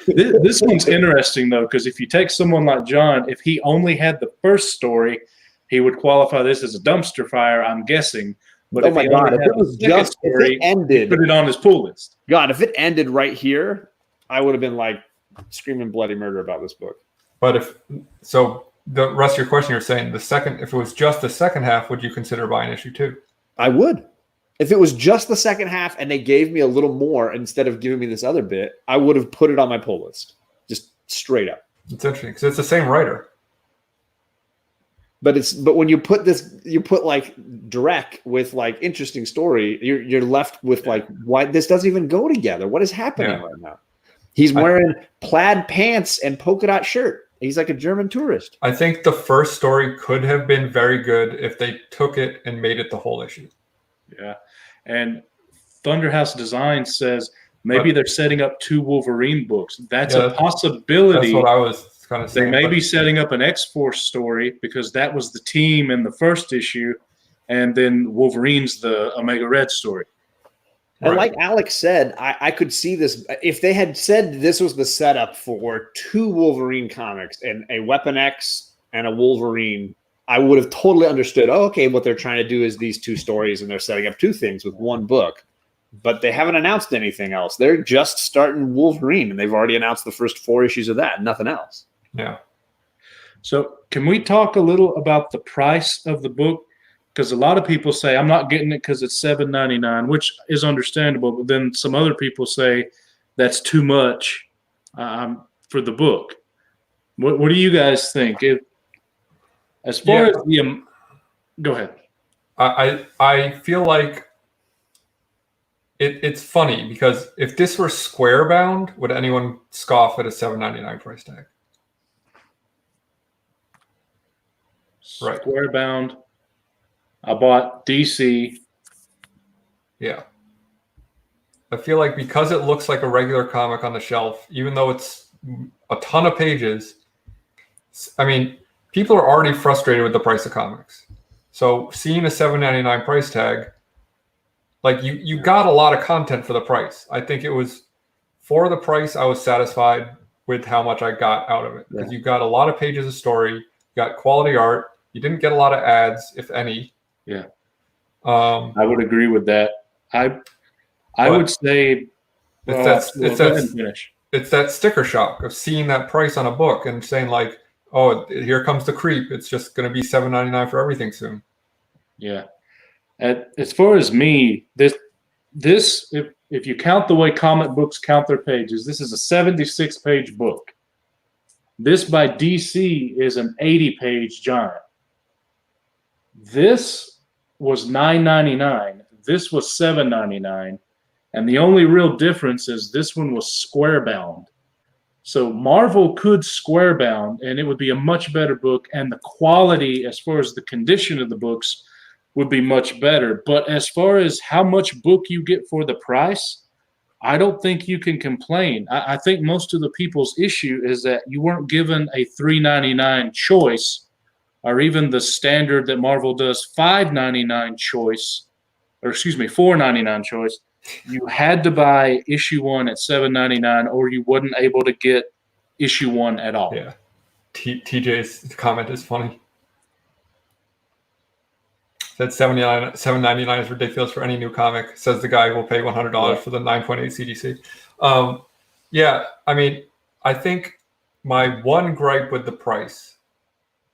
This one's interesting though, because if you take someone like John, if he only had the first story, he would qualify this as a dumpster fire, I'm guessing. But if it was just story, if it ended, put it on his pull list. God, if it ended right here, I would have been like screaming bloody murder about this book. But the rest of your question, you're saying if it was just the second half, would you consider buying issue 2? I would. If it was just the second half and they gave me a little more instead of giving me this other bit, I would have put it on my pull list. Just straight up. It's interesting because it's the same writer. But when you put like Drek with like interesting story, you're left with like, why this doesn't even go together. What is happening right now? He's wearing plaid pants and polka dot shirt. He's like a German tourist. I think the first story could have been very good if they took it and made it the whole issue. Yeah. And Thunderhouse Design says maybe they're setting up 2 Wolverine books. That's a possibility. That's what I was kind of saying. They may be setting up an X-Force story because that was the team in the first issue, and then Wolverine's the Omega Red story. And like Alex said, I could see this. If they had said this was the setup for 2 Wolverine comics and a Weapon X and a Wolverine, I would have totally understood, okay, what they're trying to do is these 2 stories and they're setting up 2 things with 1 book. But they haven't announced anything else. They're just starting Wolverine, and they've already announced the first 4 issues of that, nothing else. Yeah. So can we talk a little about the price of the book? Because a lot of people say, I'm not getting it because it's $7.99, which is understandable. But then some other people say that's too much for the book. What do you guys think? As far as the go ahead. I feel like it's funny because if this were square bound, would anyone scoff at a $7.99 price tag? Right. square bound. I bought DC. Yeah. I feel like because it looks like a regular comic on the shelf, even though it's a ton of pages, I mean, people are already frustrated with the price of comics. So seeing a $7.99 price tag, like you got a lot of content for the price. I think it was for the price, I was satisfied with how much I got out of it. Because you got a lot of pages of story, you got quality art, you didn't get a lot of ads, if any. Yeah. I would agree with that. I would say it's that sticker shock of seeing that price on a book and saying like, oh, here comes the creep. It's just going to be $7.99 for everything soon. Yeah. As far as me, this if you count the way comic books count their pages, this is a 76-page book. This by DC is an 80-page giant. This was $9.99. This was $7.99. And the only real difference is this one was square bound. So Marvel could square bound, and it would be a much better book, and the quality, as far as the condition of the books, would be much better. But as far as how much book you get for the price, I don't think you can complain. I think most of the people's issue is that you weren't given a $3.99 choice, or even the standard that Marvel does $5.99 choice, or excuse me, $4.99 choice. You had to buy issue 1 at $7.99, or you wasn't able to get issue 1 at all. Yeah, TJ's comment is funny. Said $7.99 is ridiculous for any new comic. Says the guy who will pay $100 for the 9.8 CGC. Yeah, I mean, I think my one gripe with the price,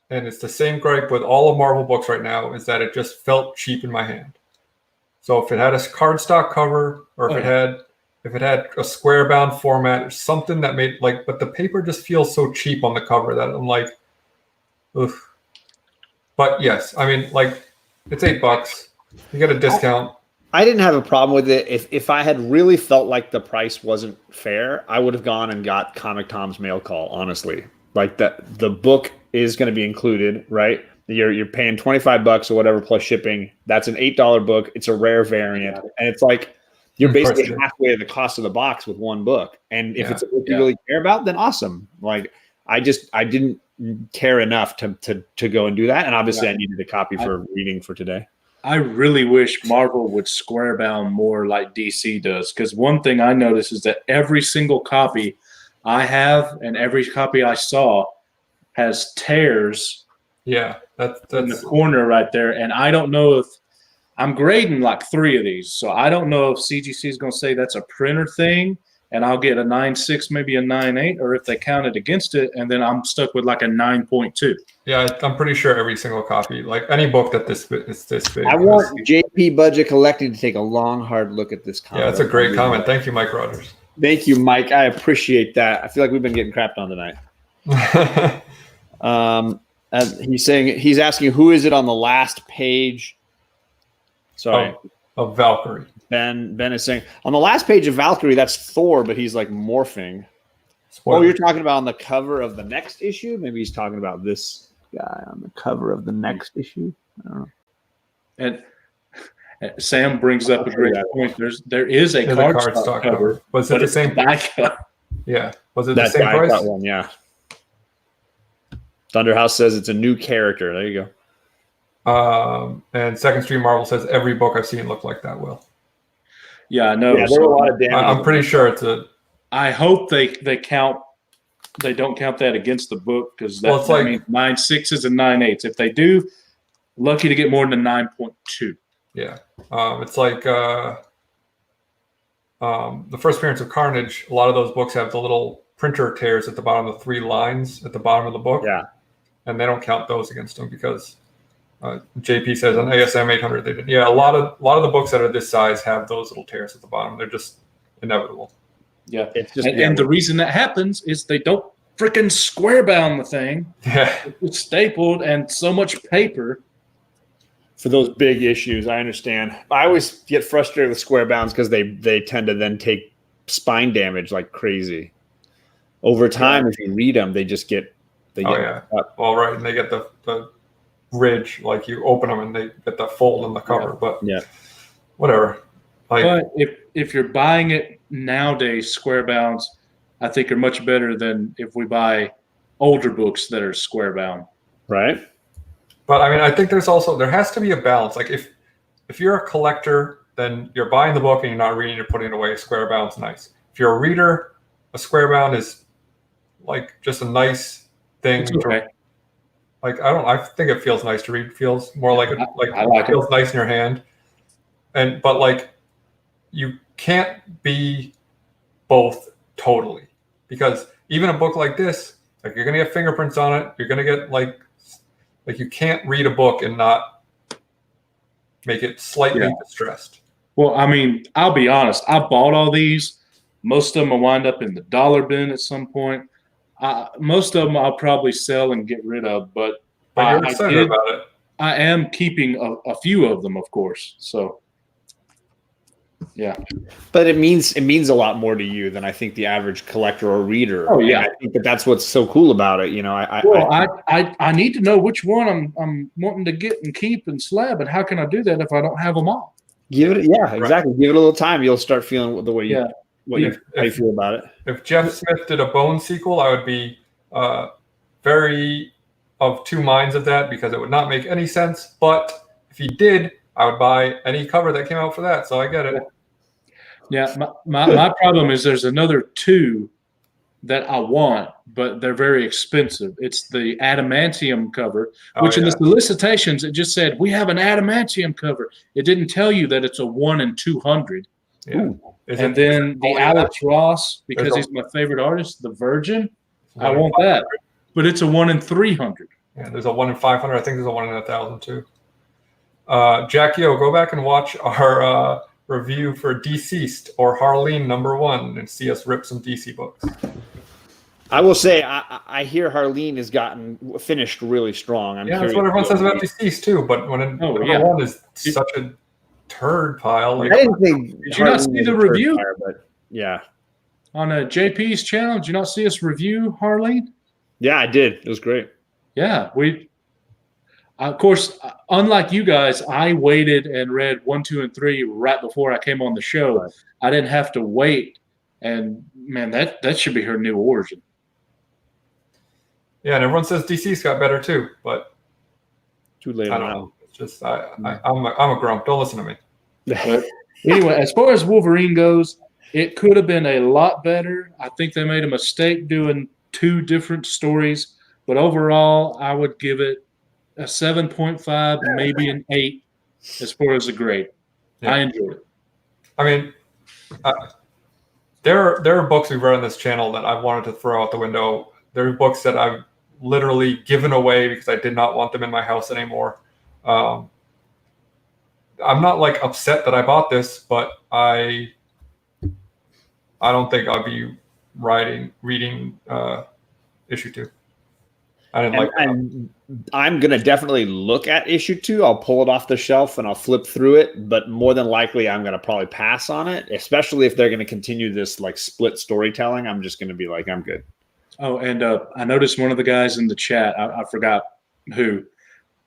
and it's the same gripe with all of Marvel books right now, is that it just felt cheap in my hand. So if it had a cardstock cover, or if it had a square bound format, or something that made like, but the paper just feels so cheap on the cover that I'm like, oof. But yes, I mean, like, it's $8. You get a discount. I didn't have a problem with it. If I had really felt like the price wasn't fair, I would have gone and got Comic Tom's mail call, honestly. Like that, the book is going to be included, right? You're paying $25 or whatever plus shipping. That's an $8 book. It's a rare variant, and it's like you're basically halfway the cost of the box with one book. And if it's a book you really care about, then awesome. Like I didn't care enough to go and do that, and obviously I needed a copy for reading for today. I really wish Marvel would square bound more like DC does, because one thing I noticed is that every single copy I have and every copy I saw has tears. Yeah, that's in the corner right there, and I don't know if I'm grading like 3 of these, so I don't know if CGC is going to say that's a printer thing, and I'll get a 9.6, maybe a 9.8, or if they count it against it, and then I'm stuck with like a 9.2. Yeah, I'm pretty sure every single copy, like any book that is this big. I want JP Budget Collecting to take a long, hard look at this comment. Yeah, that's a great comment. Thank you, Mike Rogers. Thank you, Mike. I appreciate that. I feel like we've been getting crapped on tonight. He's asking who is it on the last page. Sorry, of Valkyrie. Ben is saying on the last page of Valkyrie, that's Thor, but he's like morphing. Spoiler. Oh, you're talking about on the cover of the next issue? Maybe he's talking about this guy on the cover of the next issue. I don't know. And Sam brings up a great point. There is a cardstock cover. Was it the same price? Yeah. Was it the same price? That one, yeah. Thunderhouse says it's a new character. There you go. And Second Stream Marvel says every book I've seen looked like that, Will. Yeah, I know. Yeah, there were a lot of damage. I'm pretty sure it's a. I hope they don't count that against the book, because that means 9.6s and 9.8s. If they do, lucky to get more than a 9.2. Yeah, it's like the first appearance of Carnage. A lot of those books have the little printer tears at the bottom of the 3 lines at the bottom of the book. Yeah, and they don't count those against them because JP says on ASM 800 they did. Yeah, a lot of the books that are this size have those little tears at the bottom. They're just inevitable. Yeah, it's just and the reason that happens is they don't freaking square bound the thing. Yeah, it's stapled and so much paper. For those big issues, I understand. I always get frustrated with square bounds because they tend to then take spine damage like crazy. Over time, if you read them, they just get. Up. Well, right, and they get the ridge, like you open them and they get that fold in the cover. But Yeah. whatever. Like, But if you're buying it nowadays, square bounds, I think are much better than if we buy older books that are square bound. Right. but I mean, I think there has to be a balance. Like if you're a collector, then you're buying the book and you're not reading, you're putting it away. Square bound's nice. If you're a reader, a square bound is like just a nice thing. It's okay. I think it feels nice to read. It feels more like it feels nice in your hand. But like you can't be both totally, because even a book like this, like you're gonna get fingerprints on it. You're gonna get like you can't read a book and not make it slightly distressed. Well, I mean, I'll be honest. I bought all these. Most of them will wind up in the dollar bin at some point. Most of them I'll probably sell and get rid of, but you're excited about it. I am keeping a few of them, of course. So, yeah. But it means a lot more to you than I think the average collector or reader. Oh yeah, and I think that's what's so cool about it. You know, I need to know which one I'm wanting to get and keep and slab, and how can I do that if I don't have them all? Give it, exactly. Give it a little time. You'll start feeling the way you, how you feel about it. If Jeff Smith did a Bone sequel, I would be very of two minds of that, because it would not make any sense. But if he did, I would buy any cover that came out for that. So I get it. Yeah, my problem is there's another two that I want, but they're very expensive. It's the adamantium cover, which in the solicitations, it just said, we have an adamantium cover. It didn't tell you that it's a 1 in 200. Yeah. And then the Alex Ross, because he's my favorite artist, the Virgin, I want that. But it's a 1 in 300. Yeah, there's a 1 in 500. I think there's a 1 in 1,000 too. Jackie O, go back and watch our review for Deceased or Harleen #1 and see us rip some DC books. I will say, I hear Harleen has gotten finished really strong. That's what everyone says about Deceased too. But when #1 is such a turd pile, like, I didn't think. Did you not see the review? But yeah, on JP's channel, did you not see us review Harleen? Yeah, I did. It was great. Yeah, of course, unlike you guys, I waited and read 1, 2, and 3 right before I came on the show. Right. I didn't have to wait, and man, that should be her new origin. Yeah, and everyone says DC's got better too, but too late. I don't know. It's just I'm a grump. Don't listen to me. But anyway, as far as Wolverine goes, it could have been a lot better. I think they made a mistake doing 2 different stories, but overall, I would give it a 7.5, maybe an 8 as far as a grade. Yeah. I enjoyed it. I mean, there are books we've read on this channel that I wanted to throw out the window. There are books that I've literally given away because I did not want them in my house anymore. I'm not like upset that I bought this, but I don't think I'll be reading issue 2. I didn't like that. And I'm going to definitely look at issue 2. I'll pull it off the shelf and I'll flip through it. But more than likely, I'm going to probably pass on it, especially if they're going to continue this like split storytelling. I'm just going to be like, I'm good. Oh, and I noticed one of the guys in the chat, I forgot who,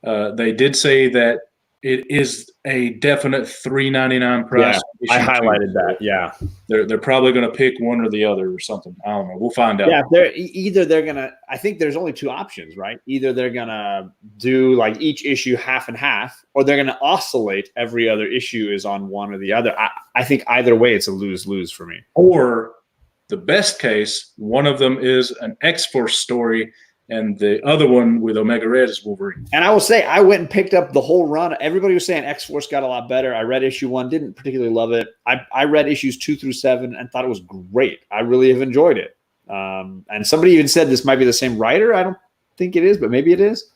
they did say that it is a definite $3.99 price. Yeah, I highlighted that. Yeah, they're probably going to pick one or the other or something. I don't know. We'll find out. Yeah, they're going to. I think there's only 2 options, right? Either they're going to do like each issue half and half, or they're going to oscillate. Every other issue is on one or the other. I think either way, it's a lose-lose for me. Or the best case, one of them is an X-Force story, and the other one with Omega Red is Wolverine. And I will say, I went and picked up the whole run. Everybody was saying X-Force got a lot better. I read issue 1, didn't particularly love it. I read issues 2 through 7 and thought it was great. I really have enjoyed it. And somebody even said this might be the same writer. I don't think it is, but maybe it is.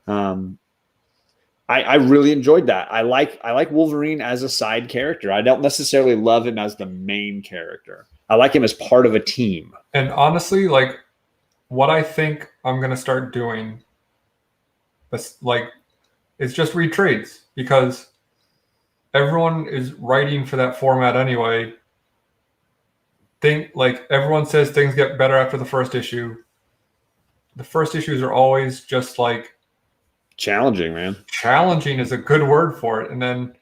I really enjoyed that. I like Wolverine as a side character. I don't necessarily love him as the main character. I like him as part of a team. And honestly, like, what I think I'm going to start doing is just read trades, because everyone is writing for that format anyway. Everyone says things get better after the first issue. The first issues are always just like challenging, man. Challenging is a good word for it. And then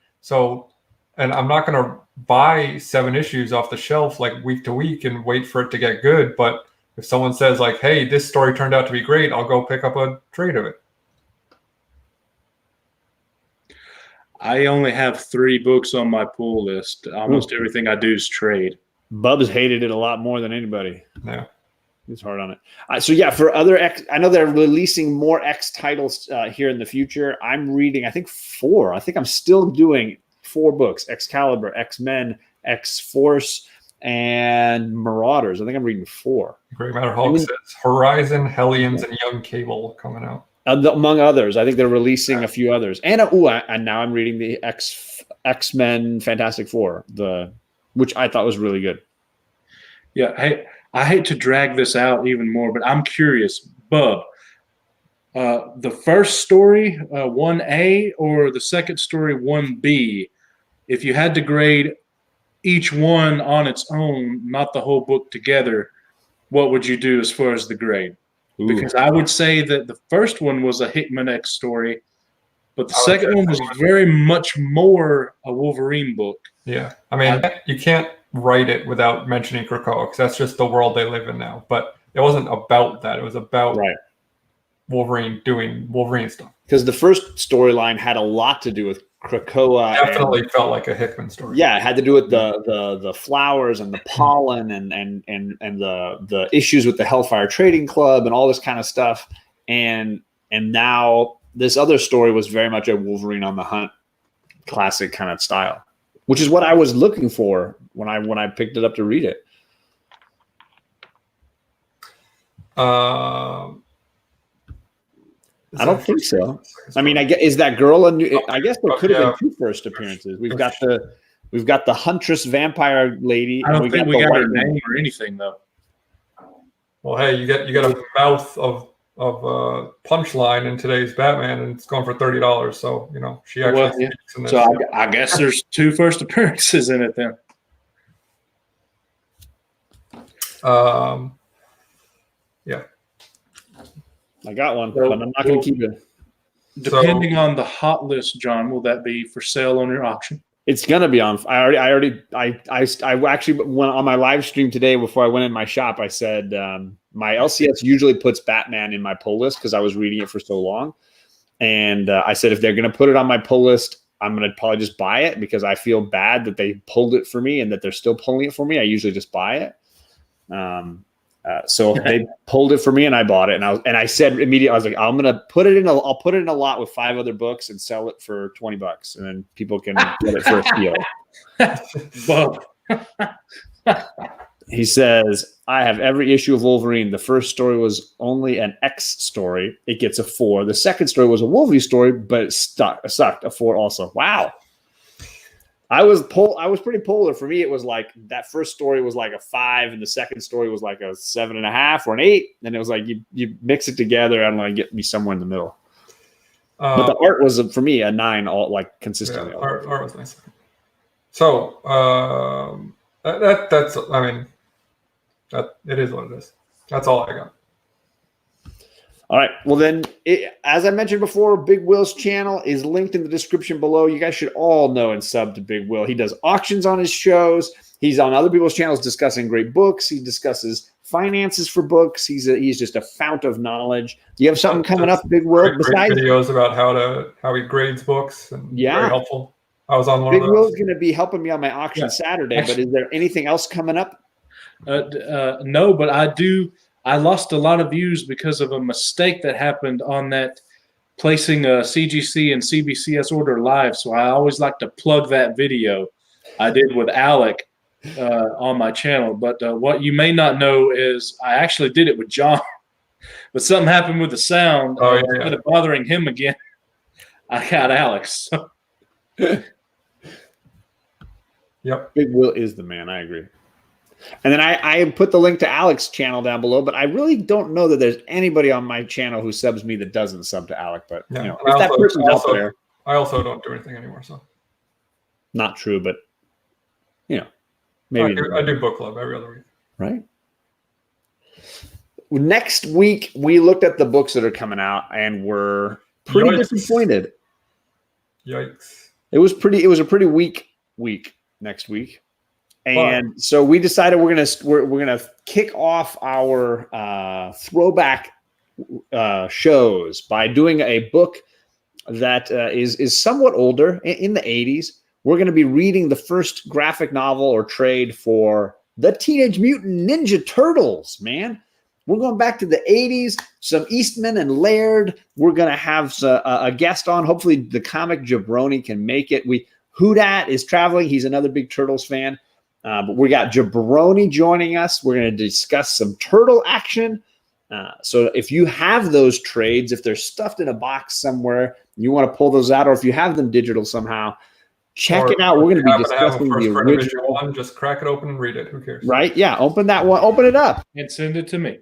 and I'm not going to buy 7 issues off the shelf like week to week and wait for it to get good. But if someone says like, hey, this story turned out to be great, I'll go pick up a trade of it. I only have 3 books on my pull list. Almost everything I do is trade. Bubs hated it a lot more than anybody. Yeah. He's hard on it. So yeah, for other X, I know they're releasing more X titles here in the future. I'm reading, I think 4. I think I'm still doing 4 books: Excalibur, X-Men, X-Force, and Marauders. I think I'm reading 4. Great Matter Hulk says Horizon, Hellions, and Young Cable coming out. Among others. I think they're releasing a few others. And and now I'm reading the X-Men Fantastic Four, which I thought was really good. Yeah, hey, I hate to drag this out even more, but I'm curious, Bub. The first story, 1A, or the second story, 1B, if you had to grade each one on its own, not the whole book together, what would you do as far as the grade? Ooh. Because I would say that the first one was a Hickman X story, but the second one was very much more a Wolverine book. Yeah. I mean, you can't write it without mentioning Krakoa, because that's just the world they live in now. But it wasn't about that. It was about Wolverine doing Wolverine stuff. Because the first storyline had a lot to do with Krakoa. Definitely felt like a Hickman story. Yeah, it had to do with the flowers and the pollen and the issues with the Hellfire Trading Club and all this kind of stuff. And now this other story was very much a Wolverine on the hunt, classic kind of style, which is what I was looking for when I picked it up to read it. I don't think so. I mean, is that girl a new? I guess there could have been 2 first appearances. We've got the Huntress vampire lady. I don't think we got her name or anything though. Well, hey, you got a mouth of punchline in today's Batman, and it's going for $30. So she actually. In this. So I guess there's 2 first appearances in it then. Yeah. I got one, but I'm not going to keep it. Depending on the hot list, John, will that be for sale on your auction? It's going to be on. I actually went on my live stream today before I went in my shop. I said my LCS usually puts Batman in my pull list because I was reading it for so long. And I said, if they're going to put it on my pull list, I'm going to probably just buy it because I feel bad that they pulled it for me and that they're still pulling it for me. I usually just buy it. So they pulled it for me and I bought it. And I said immediately, I was like, I'll put it in a lot with 5 other books and sell it for $20, and then people can get it for a steal. He says, I have every issue of Wolverine. The first story was only an X story. It gets a 4. The second story was a Wolverine story, but it sucked. A 4 also. Wow. I was pretty polar. For me, it was like that first story was like a 5, and the second story was like a 7.5 or an 8. And it was like you mix it together, and like get me somewhere in the middle. But the art was for me a 9, all like consistently. Yeah, art was nice. So that's I mean, that it is what it is. That's all I got. All right. Well, then, as I mentioned before, Big Will's channel is linked in the description below. You guys should all know and sub to Big Will. He does auctions on his shows. He's on other people's channels discussing great books. He discusses finances for books. He's just a fount of knowledge. Do you have something coming up, Big Will? Great videos about how he grades books and very helpful. I was on one of those. Big Will's going to be helping me on my auction Saturday. But is there anything else coming up? No, but I lost a lot of views because of a mistake that happened on that placing a CGC and CBCS order live. So I always like to plug that video I did with Alec on my channel. But what you may not know is I actually did it with John. But something happened with the sound. Instead of bothering him again, I got Alex. So. Yep. Big Will is the man. I agree. And then I put the link to Alec's channel down below, but I really don't know that there's anybody on my channel who subs me that doesn't sub to Alec. But if that person's out there, I also don't do anything anymore. So not true, but maybe I do book club every other week. Right. Next week we looked at the books that are coming out, and we're pretty Yikes. disappointed. Yikes. It was a pretty weak week next week. And so we decided we're gonna kick off our throwback shows by doing a book that is somewhat older, in the 80s. We're going to be reading the first graphic novel or trade for the Teenage Mutant Ninja Turtles, man. We're going back to the 80s, some Eastman and Laird. We're going to have a guest on. Hopefully the comic Jabroni can make it. Hoodat is traveling. He's another big Turtles fan. But we got Jabroni joining us. We're going to discuss some turtle action. So if you have those trades, if they're stuffed in a box somewhere, you want to pull those out, or if you have them digital somehow, check it out. We're going to be discussing the original one. Just crack it open and read it. Who cares? Right? Yeah. Open that one. Open it up. And send it to me.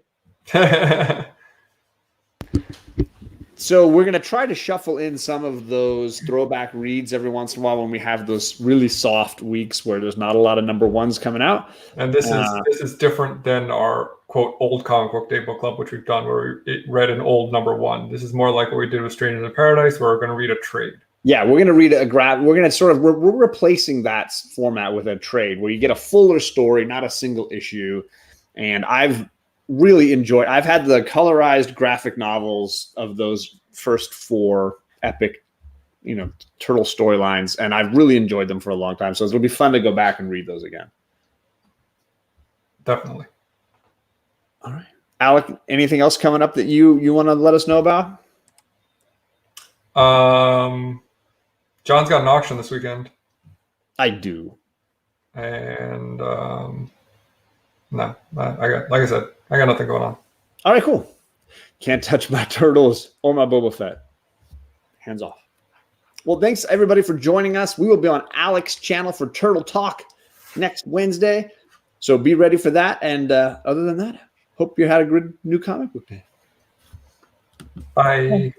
So we're going to try to shuffle in some of those throwback reads every once in a while when we have those really soft weeks where there's not a lot of number ones coming out. And this is different than our quote old comic book day book club, which we've done where we read an old number one. This is more like what we did with Strangers in Paradise, where we're going to read a trade. Yeah, we're going to read we're going to we're replacing that format with a trade where you get a fuller story, not a single issue. And I've really enjoyed. I've had the colorized graphic novels of those first 4 epic, turtle storylines, and I've really enjoyed them for a long time. So it'll be fun to go back and read those again. Definitely. All right, Alec. Anything else coming up that you want to let us know about? John's got an auction this weekend. I do. And no, like I said, I got nothing going on. All right, cool. Can't touch my turtles or my Boba Fett. Hands off. Well, thanks everybody for joining us. We will be on Alec's channel for Turtle Talk next Wednesday. So be ready for that. And other than that, hope you had a good new comic book day. Bye.